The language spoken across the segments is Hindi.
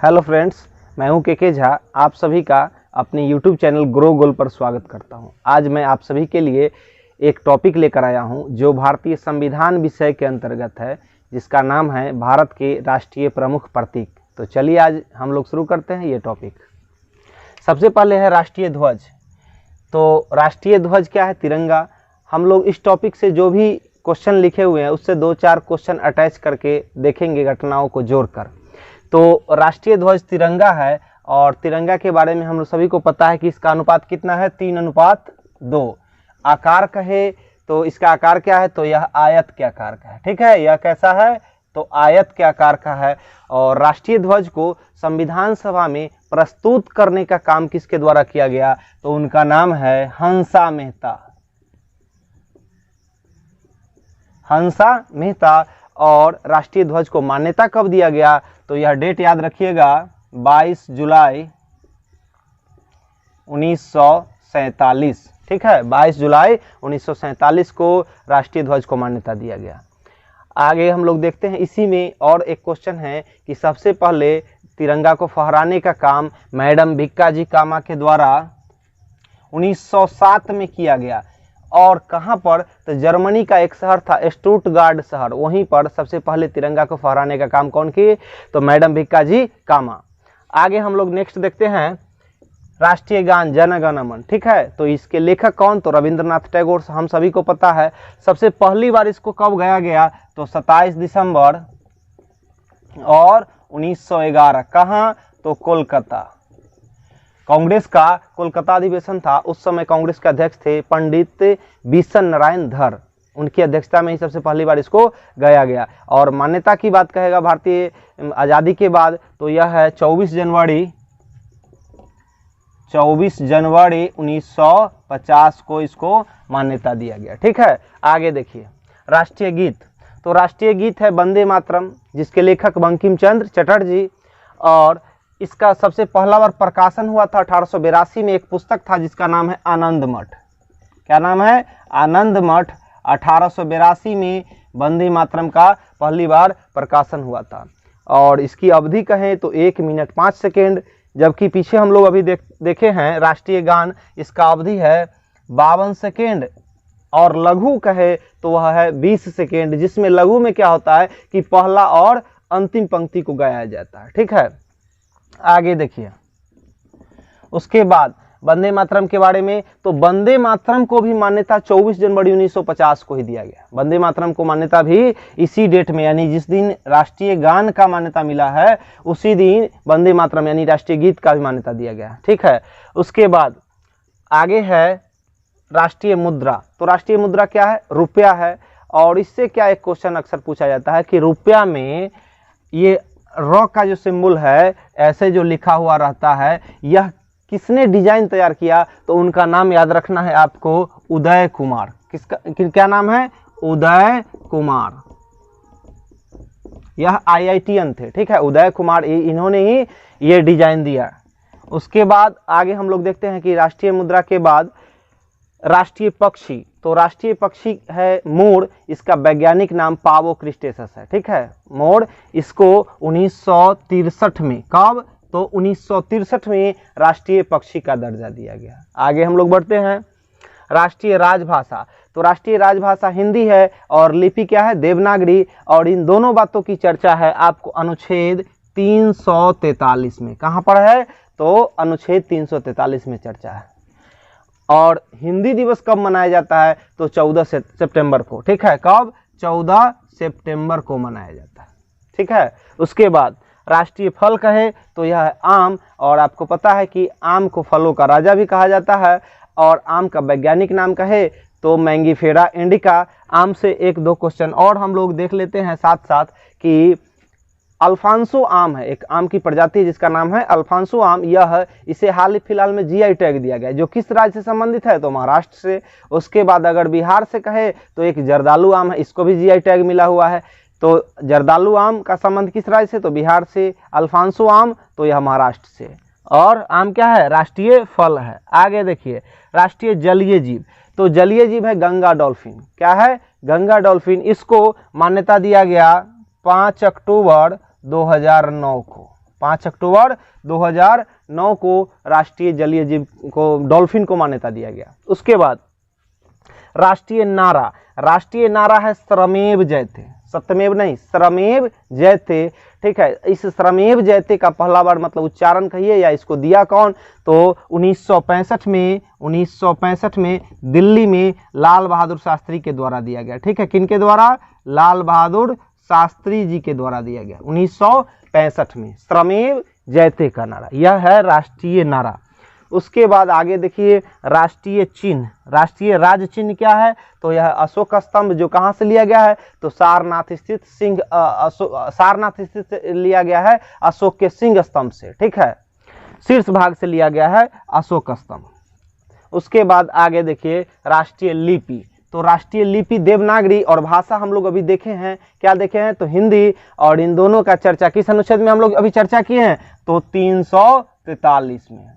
हेलो फ्रेंड्स, मैं हूं के झा। आप सभी का अपने यूट्यूब चैनल ग्रो गोल पर स्वागत करता हूं। आज मैं आप सभी के लिए एक टॉपिक लेकर आया हूं जो भारतीय संविधान विषय के अंतर्गत है, जिसका नाम है भारत के राष्ट्रीय प्रमुख प्रतीक। तो चलिए आज हम लोग शुरू करते हैं ये टॉपिक। सबसे पहले है राष्ट्रीय ध्वज। तो राष्ट्रीय ध्वज क्या है? तिरंगा। हम लोग इस टॉपिक से जो भी क्वेश्चन लिखे हुए हैं उससे 2-4 क्वेश्चन अटैच करके देखेंगे, घटनाओं को जोड़कर। तो राष्ट्रीय ध्वज तिरंगा है और तिरंगा के बारे में हम लोग सभी को पता है कि इसका अनुपात कितना है? 3:2। आकार कहे तो इसका आकार क्या है? तो यह आयत के आकार का है। ठीक है, यह कैसा है? तो आयत के आकार का है। और राष्ट्रीय ध्वज को संविधान सभा में प्रस्तुत करने का काम किसके द्वारा किया गया? तो उनका नाम है हंसा मेहता। हंसा मेहता। और राष्ट्रीय ध्वज को मान्यता कब दिया गया? तो यह डेट याद रखिएगा, 22 जुलाई 1947। ठीक है, 22 जुलाई 1947 को राष्ट्रीय ध्वज को मान्यता दिया गया। आगे हम लोग देखते हैं, इसी में और एक क्वेश्चन है कि सबसे पहले तिरंगा को फहराने का काम मैडम भिक्काजी कामा के द्वारा 1907 में किया गया। और कहाँ पर? तो जर्मनी का एक शहर था स्टुटगार्ड शहर, वहीं पर सबसे पहले तिरंगा को फहराने का काम कौन किए? तो मैडम भिक्काजी कामा। आगे हम लोग नेक्स्ट देखते हैं राष्ट्रीय गान जन गण मन। ठीक है, तो इसके लेखक कौन? तो रविंद्रनाथ टैगोर। हम सभी को पता है। सबसे पहली बार इसको कब गाया गया? तो 27 दिसंबर और 1911। कहाँ? तो कोलकाता। कांग्रेस का कोलकाता अधिवेशन था। उस समय कांग्रेस के अध्यक्ष थे पंडित बिशन नारायण धर। उनकी अध्यक्षता में ही सबसे पहली बार इसको गाया गया। और मान्यता की बात कहेगा भारतीय आज़ादी के बाद, तो यह है 24 जनवरी 1950 को इसको मान्यता दिया गया। ठीक है, आगे देखिए राष्ट्रीय गीत। तो राष्ट्रीय गीत है वंदे मातरम, जिसके लेखक बंकिम चंद्र चटर्जी। और इसका सबसे पहला बार प्रकाशन हुआ था 1882 में। एक पुस्तक था जिसका नाम है आनंद मठ। क्या नाम है? आनंद मठ। 1882 में वंदे मातरम का पहली बार प्रकाशन हुआ था। और इसकी अवधि कहें तो 1 मिनट 5 सेकेंड, जबकि पीछे हम लोग अभी देखे हैं राष्ट्रीय गान, इसका अवधि है 52 सेकेंड। और लघु कहे तो वह है 20 सेकेंड, जिसमें लघु में क्या होता है कि पहला और अंतिम पंक्ति को गाया जाता है। ठीक है, आगे देखिए उसके बाद वंदे मातरम के बारे में। तो वंदे मातरम को भी मान्यता 24 जनवरी 1950 को ही दिया गया। वंदे मातरम को मान्यता भी इसी डेट में, यानी जिस दिन राष्ट्रीय गान का मान्यता मिला है उसी दिन वंदे मातरम यानी राष्ट्रीय गीत का भी मान्यता दिया गया। ठीक है, उसके बाद आगे है राष्ट्रीय मुद्रा। तो राष्ट्रीय मुद्रा क्या है? रुपया है। और इससे क्या एक क्वेश्चन अक्सर पूछा जाता है कि रुपया में ये रॉ का जो सिंबल है, ऐसे जो लिखा हुआ रहता है, यह किसने डिजाइन तैयार किया? तो उनका नाम याद रखना है आपको, उदय कुमार। किसका क्या नाम है? उदय कुमार। यह IITian थे। ठीक है, उदय कुमार, इन्होंने ही ये डिजाइन दिया। उसके बाद आगे हम लोग देखते हैं कि राष्ट्रीय मुद्रा के बाद राष्ट्रीय पक्षी। तो राष्ट्रीय पक्षी है मोर। इसका वैज्ञानिक नाम पावो क्रिस्टेसस है। ठीक है, मोर। इसको 1963 में, कब? तो 1963 में राष्ट्रीय पक्षी का दर्जा दिया गया। आगे हम लोग बढ़ते हैं राष्ट्रीय राजभाषा। तो राष्ट्रीय राजभाषा हिंदी है और लिपि क्या है? देवनागरी। और इन दोनों बातों की चर्चा है आपको अनुच्छेद 343 में। कहाँ पर है? तो अनुच्छेद 343 में चर्चा है। और हिंदी दिवस कब मनाया जाता है? तो 14 सितंबर को। ठीक है, कब? 14 सितंबर को मनाया जाता है। ठीक है, उसके बाद राष्ट्रीय फल कहे तो यह है आम। और आपको पता है कि आम को फलों का राजा भी कहा जाता है। और आम का वैज्ञानिक नाम कहे तो मैंगीफेरा इंडिका। आम से 1-2 क्वेश्चन और हम लोग देख लेते हैं साथ साथ कि अल्फांसो आम है, एक आम की प्रजाति है जिसका नाम है अल्फांसो आम। यह इसे हाल ही फिलहाल में GI टैग दिया गया, जो किस राज्य से संबंधित है? तो महाराष्ट्र से। उसके बाद अगर बिहार से कहे तो एक जर्दालू आम है, इसको भी GI टैग मिला हुआ है। तो जर्दालू आम का संबंध किस राज्य से? तो बिहार से। अल्फांसो आम तो यह महाराष्ट्र से। और आम क्या है? राष्ट्रीय फल है। आगे देखिए राष्ट्रीय जलीय जीव। तो जलीय जीव है गंगा डॉल्फिन। क्या है? गंगा डॉल्फिन। इसको मान्यता दिया गया 5 अक्टूबर 2009 को। 5 अक्टूबर 2009 को राष्ट्रीय जलीय जीव को, डॉल्फिन को मान्यता दिया गया। उसके बाद राष्ट्रीय नारा है श्रमेव जयते, सत्यमेव नहीं, श्रमेव जयते। ठीक है, इस श्रमेव जयते का पहला बार मतलब उच्चारण कहिए या इसको दिया कौन, तो 1965 में दिल्ली में लाल बहादुर शास्त्री के द्वारा दिया गया। ठीक है, किनके द्वारा, लाल बहादुर शास्त्री जी के द्वारा दिया गया 1965 में, श्रमेव जयते का नारा, यह है राष्ट्रीय नारा। उसके बाद आगे देखिए राष्ट्रीय चिन्ह, राष्ट्रीय राज चिन्ह क्या है, तो यह अशोक स्तंभ, जो कहाँ से लिया गया है, तो सारनाथ स्थित लिया गया है अशोक के सिंह स्तंभ से। ठीक है, शीर्ष भाग से लिया गया है अशोक स्तंभ। उसके बाद आगे देखिए राष्ट्रीय लिपि, तो राष्ट्रीय लिपि देवनागरी और भाषा हम लोग अभी देखे हैं, क्या देखे हैं, तो हिंदी, और इन दोनों का चर्चा किस अनुच्छेद में हम लोग अभी चर्चा किए हैं, तो 343 में,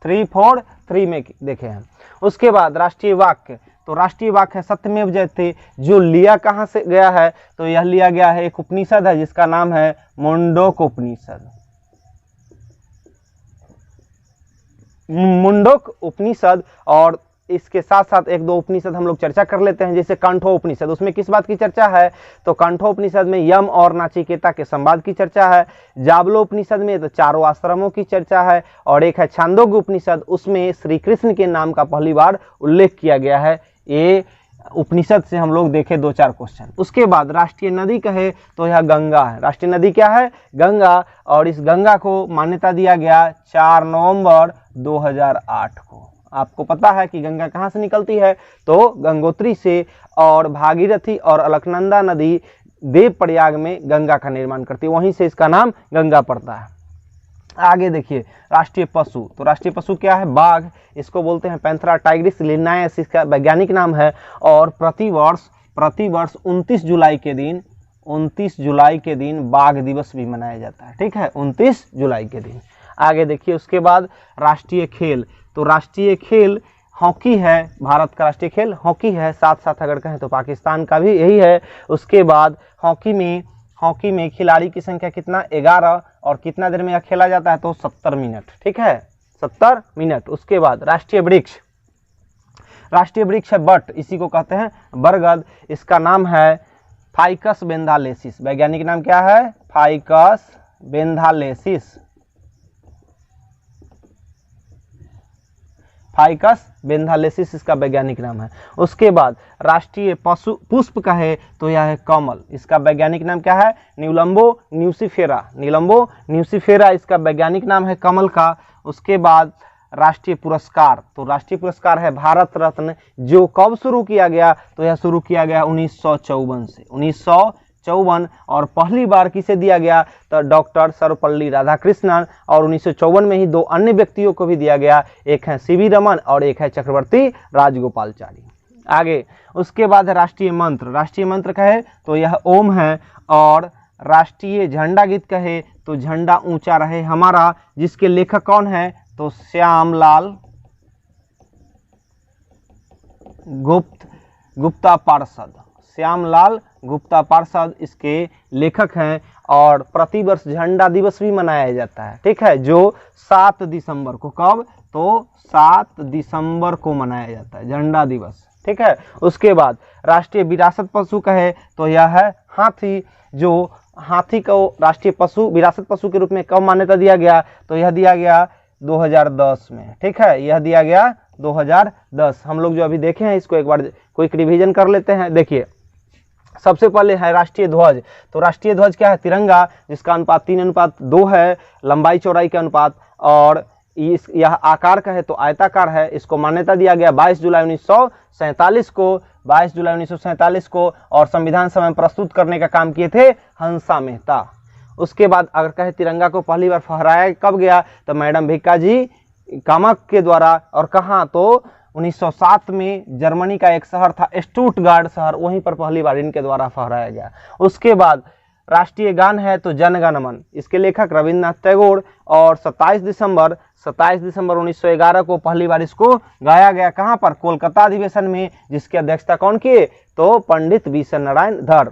343 में देखे हैं। उसके बाद राष्ट्रीय वाक्य, तो राष्ट्रीय वाक्य है सत्यमेव जयते, जो लिया कहाँ से गया है, तो यह लिया गया है एक उपनिषद है जिसका नाम है मुंडोक उपनिषद। मुंडोक उपनिषद, और इसके साथ साथ एक दो उपनिषद हम लोग चर्चा कर लेते हैं, जैसे कंठो उपनिषद, उसमें किस बात की चर्चा है, तो कंठो उपनिषद में यम और नाचिकेता के संवाद की चर्चा है। जाबलो उपनिषद में तो चारों आश्रमों की चर्चा है, और एक है छांदोग्य उपनिषद, उसमें श्री कृष्ण के नाम का पहली बार उल्लेख किया गया है। ये उपनिषद से हम लोग देखे 2-4 क्वेश्चन। उसके बाद राष्ट्रीय नदी कहे तो यह गंगा है, राष्ट्रीय नदी क्या है, गंगा, और इस गंगा को मान्यता दिया गया 4 नवंबर 2008 को। आपको पता है कि गंगा कहाँ से निकलती है, तो गंगोत्री से, और भागीरथी और अलकनंदा नदी देवप्रयाग में गंगा का निर्माण करती है, वहीं से इसका नाम गंगा पड़ता है। आगे देखिए राष्ट्रीय पशु, तो राष्ट्रीय पशु क्या है, बाघ, इसको बोलते हैं पैंथेरा टाइग्रिस लिनायस, इसका वैज्ञानिक नाम है। और प्रतिवर्ष 29 जुलाई के दिन बाघ दिवस भी मनाया जाता है। ठीक है, 29 जुलाई के दिन। आगे देखिए उसके बाद राष्ट्रीय खेल, तो राष्ट्रीय खेल हॉकी है, भारत का राष्ट्रीय खेल हॉकी है, साथ साथ अगर कहें तो पाकिस्तान का भी यही है। उसके बाद हॉकी में खिलाड़ी की संख्या कितना, 11, और कितना देर में यह खेला जाता है, तो 70 मिनट। ठीक है, 70 मिनट। उसके बाद राष्ट्रीय वृक्ष है बट, इसी को कहते हैं बरगद, इसका नाम है फाइकस बेंथालेसिस, वैज्ञानिक नाम क्या है, फाइकस बेंथालेसिस, फाइकस बेंथालेसिस इसका वैज्ञानिक नाम है। उसके बाद राष्ट्रीय पशु पुष्प कहे तो यह है कमल, इसका वैज्ञानिक नाम क्या है, नीलम्बो न्यूसिफेरा इसका वैज्ञानिक नाम है कमल का। उसके बाद राष्ट्रीय पुरस्कार, तो राष्ट्रीय पुरस्कार है भारत रत्न, जो कब शुरू किया गया, तो यह शुरू किया गया 1954 से, 1954, और पहली बार किसे दिया गया, तो डॉक्टर सर्वपल्ली राधाकृष्णन, और 1954 में ही 2 अन्य व्यक्तियों को भी दिया गया, एक है सीवी रमन और एक है चक्रवर्ती राजगोपालचारी। आगे उसके बाद है राष्ट्रीय मंत्र कहे तो यह ओम है, और राष्ट्रीय झंडा गीत कहे तो झंडा ऊंचा रहे हमारा, जिसके लेखक कौन है, तो श्यामलाल गुप्ता पार्षद, श्यामलाल गुप्ता पार्षद इसके लेखक हैं। और प्रतिवर्ष झंडा दिवस भी मनाया जाता है। ठीक है, जो 7 दिसंबर को, कब, तो 7 दिसंबर को मनाया जाता है झंडा दिवस। ठीक है, उसके बाद राष्ट्रीय विरासत पशु कहे तो यह है हाथी, जो हाथी को राष्ट्रीय पशु विरासत पशु के रूप में कब मान्यता दिया गया, तो यह दिया गया 2010 में। ठीक है, यह दिया गया 2010। हम लोग जो अभी देखे हैं इसको एक बार क्विक रिवीजन कर लेते हैं। देखिए सबसे पहले है राष्ट्रीय ध्वज, तो राष्ट्रीय ध्वज क्या है, तिरंगा, जिसका अनुपात 3:2 है लंबाई चौड़ाई के अनुपात, और यह आकार का है तो आयताकार है। इसको मान्यता दिया गया 22 जुलाई 1947 को, और संविधान सभा में प्रस्तुत करने का काम किए थे हंसा मेहता। उसके बाद अगर कहे तिरंगा को पहली बार फहराया कब गया, तो मैडम भिक्काजी कामक के द्वारा, और कहाँ, तो 1907 में जर्मनी का एक शहर था स्टुटगार्ट शहर, वहीं पर पहली बार इनके द्वारा फहराया गया। उसके बाद राष्ट्रीय गान है तो जन गण मन, इसके लेखक रविन्द्रनाथ टैगोर, और 27 दिसंबर 1911 को पहली बार इसको गाया गया, कहाँ पर, कोलकाता अधिवेशन में, जिसकी अध्यक्षता कौन किए, तो पंडित विश्वनारायण धर।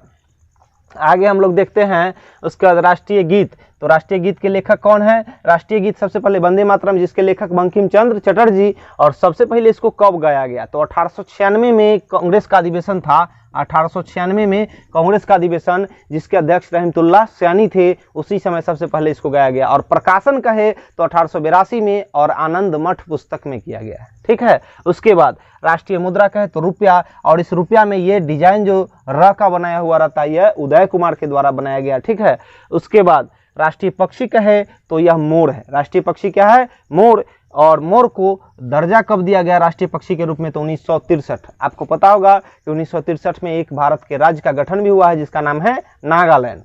आगे हम लोग देखते हैं उसके बाद राष्ट्रीय गीत, तो राष्ट्रीय गीत के लेखक कौन है? राष्ट्रीय गीत सबसे पहले वंदे मातरम, जिसके लेखक बंकिम चंद्र चटर्जी। और सबसे पहले इसको कब गाया गया? तो 1896 में कांग्रेस का अधिवेशन था। 1896 में कांग्रेस का अधिवेशन, जिसके अध्यक्ष रहमतुल्लाह सैनी थे, उसी समय सबसे पहले इसको गाया गया। और प्रकाशन कहे तो 1882 में और आनंद मठ पुस्तक में किया गया है। ठीक है। उसके बाद राष्ट्रीय मुद्रा कहे तो रुपया, और इस रुपया में ये डिजाइन जो र का बनाया हुआ रहता है यह उदय कुमार के द्वारा बनाया गया। ठीक है। उसके बाद राष्ट्रीय पक्षी कहे तो यह मोर है। राष्ट्रीय पक्षी क्या है? मोर। और मोर को दर्जा कब दिया गया राष्ट्रीय पक्षी के रूप में? तो 1963। आपको पता होगा कि 1963 में एक भारत के राज्य का गठन भी हुआ है जिसका नाम है नागालैंड।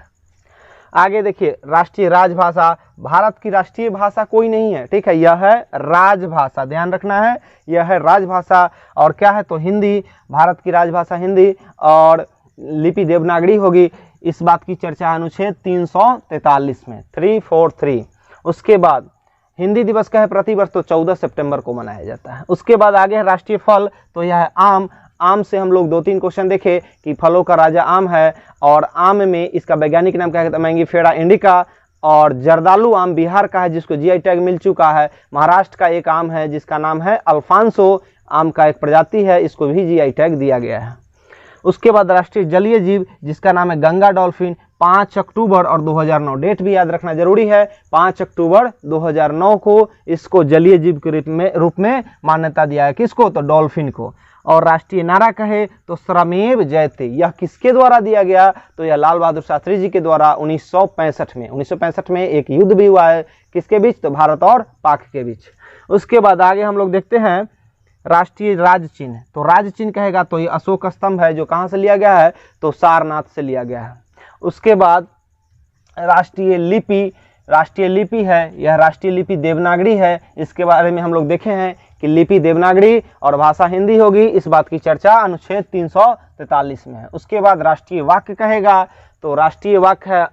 आगे देखिए, राष्ट्रीय राजभाषा। भारत की राष्ट्रीय भाषा कोई नहीं है। ठीक है। यह है राजभाषा, ध्यान रखना है, यह है राजभाषा। और क्या है? तो हिंदी। भारत की राजभाषा हिंदी और लिपि देवनागरी होगी। इस बात की चर्चा अनुच्छेद 343 में 343। उसके बाद हिंदी दिवस का है प्रतिवर्ष, तो 14 सितंबर को मनाया जाता है। उसके बाद आगे है राष्ट्रीय फल, तो यह है आम। आम से हम लोग 2-3 क्वेश्चन देखे कि फलों का राजा आम है, और आम में इसका वैज्ञानिक नाम क्या है? Mangifera indica. और जर्दालू आम बिहार का है जिसको जीआई टैग मिल चुका है। महाराष्ट्र का एक आम है जिसका नाम है अल्फांसो, आम का एक प्रजाति है, इसको भी जीआई टैग दिया गया है। उसके बाद राष्ट्रीय जलीय जीव जिसका नाम है गंगा डॉल्फिन। 5 अक्टूबर और 2009, डेट भी याद रखना जरूरी है। 5 अक्टूबर 2009 को इसको जलीय जीव के रूप में मान्यता दिया है। किसको? तो डॉल्फिन को। और राष्ट्रीय नारा कहे तो श्रमेव जयते, यह किसके द्वारा दिया गया? तो यह लाल बहादुर शास्त्री जी के द्वारा 1965 में। 1965 में एक युद्ध भी हुआ है, किसके बीच? तो भारत और पाक के बीच। उसके बाद आगे हम लोग देखते हैं राष्ट्रीय राज चिन्ह। तो राज चिन्ह कहेगा तो ये अशोक स्तंभ है, जो कहाँ से लिया गया है? तो सारनाथ से लिया गया है। उसके बाद राष्ट्रीय लिपि। राष्ट्रीय लिपि है, यह राष्ट्रीय लिपि देवनागरी है। इसके बारे में हम लोग देखे हैं कि लिपि देवनागरी और भाषा हिंदी होगी। इस बात की चर्चा अनुच्छेद 343 में है। उसके बाद राष्ट्रीय वाक्य कहेगा तो राष्ट्रीय वाक्य है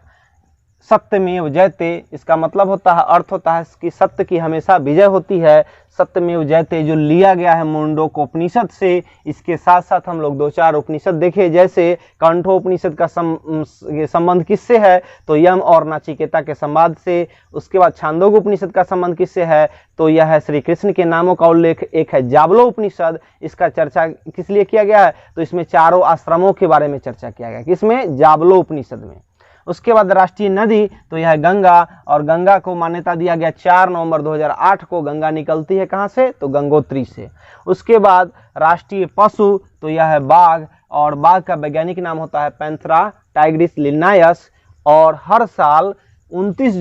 सत्यमेव जयते। इसका मतलब होता है, अर्थ होता है कि सत्य की हमेशा विजय होती है। सत्यमेव जयते जो लिया गया है मुंडोक उपनिषद से। इसके साथ साथ हम लोग 2-4 उपनिषद देखे, जैसे कंठोपनिषद का संबंध किससे है? तो यम और नाचिकेता के संवाद से। उसके बाद छांदोग्य उपनिषद का संबंध किससे है? तो यह है श्री कृष्ण के नामों का उल्लेख। एक है जाबलो उपनिषद, इसका चर्चा किस लिए किया गया है? तो इसमें चारों आश्रमों के बारे में चर्चा किया गया। किसमें? जाबलो उपनिषद में। उसके बाद राष्ट्रीय नदी तो यह है गंगा, और गंगा को मान्यता दिया गया 4 नवंबर 2008 को। गंगा निकलती है कहाँ से? तो गंगोत्री से। उसके बाद राष्ट्रीय पशु तो यह है बाघ, और बाघ का वैज्ञानिक नाम होता है पैंथेरा टाइग्रिस लिन्नायस। और हर साल 29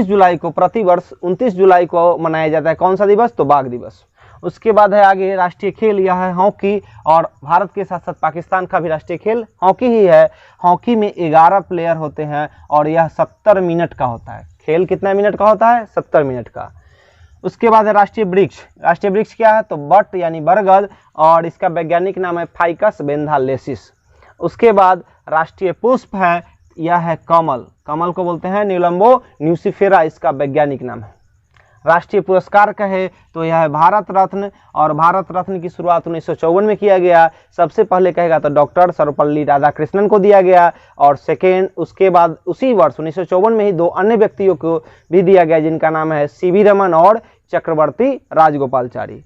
जुलाई को प्रतिवर्ष 29 जुलाई को मनाया जाता है। कौन सा दिवस? तो बाघ दिवस। उसके बाद है आगे राष्ट्रीय खेल, यह है हॉकी, और भारत के साथ साथ पाकिस्तान का भी राष्ट्रीय खेल हॉकी ही है। हॉकी में 11 प्लेयर होते हैं और यह 70 मिनट का होता है। खेल कितना मिनट का होता है? 70 मिनट का। उसके बाद है राष्ट्रीय वृक्ष। राष्ट्रीय वृक्ष क्या है? तो बट यानी बरगद, और इसका वैज्ञानिक नाम है फाइकस बेंथालेसिस। उसके बाद राष्ट्रीय पुष्प है, यह है कमल। कमल को बोलते हैं न्यूलम्बो न्यूसिफेरा, इसका वैज्ञानिक नाम है। राष्ट्रीय पुरस्कार कहे तो यह है भारत रत्न, और भारत रत्न की शुरुआत 1954 में किया गया। सबसे पहले कहेगा तो डॉक्टर सर्वपल्ली राधाकृष्णन को दिया गया, और सेकेंड उसके बाद उसी वर्ष 1954 में ही 2 अन्य व्यक्तियों को भी दिया गया, जिनका नाम है सीवी रमन और चक्रवर्ती राजगोपालचारी।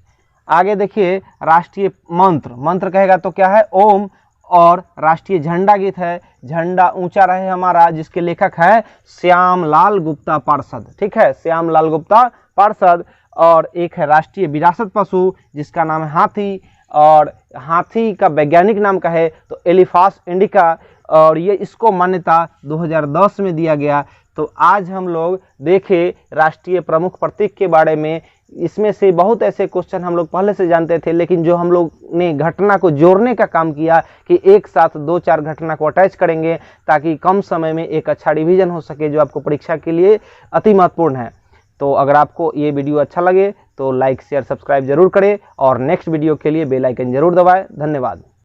आगे देखिए राष्ट्रीय मंत्र। मंत्र कहेगा तो क्या है? ओम। और राष्ट्रीय झंडा गीत है झंडा ऊंचा रहे हमारा, जिसके लेखक है श्याम लाल गुप्ता पार्षद। ठीक है, श्याम लाल गुप्ता पार्षद। और एक है राष्ट्रीय विरासत पशु जिसका नाम है हाथी, और हाथी का वैज्ञानिक नाम का है तो एलिफास इंडिका, और ये इसको मान्यता 2010 में दिया गया। तो आज हम लोग देखे राष्ट्रीय प्रमुख प्रतीक के बारे में। इसमें से बहुत ऐसे क्वेश्चन हम लोग पहले से जानते थे, लेकिन जो हम लोग ने घटना को जोड़ने का काम किया कि एक साथ 2-4 घटना को अटैच करेंगे ताकि कम समय में एक अच्छा रिवीजन हो सके, जो आपको परीक्षा के लिए अति महत्वपूर्ण है। तो अगर आपको ये वीडियो अच्छा लगे तो लाइक शेयर सब्सक्राइब जरूर करें, और नेक्स्ट वीडियो के लिए बेल आइकन जरूर दबाएं। धन्यवाद।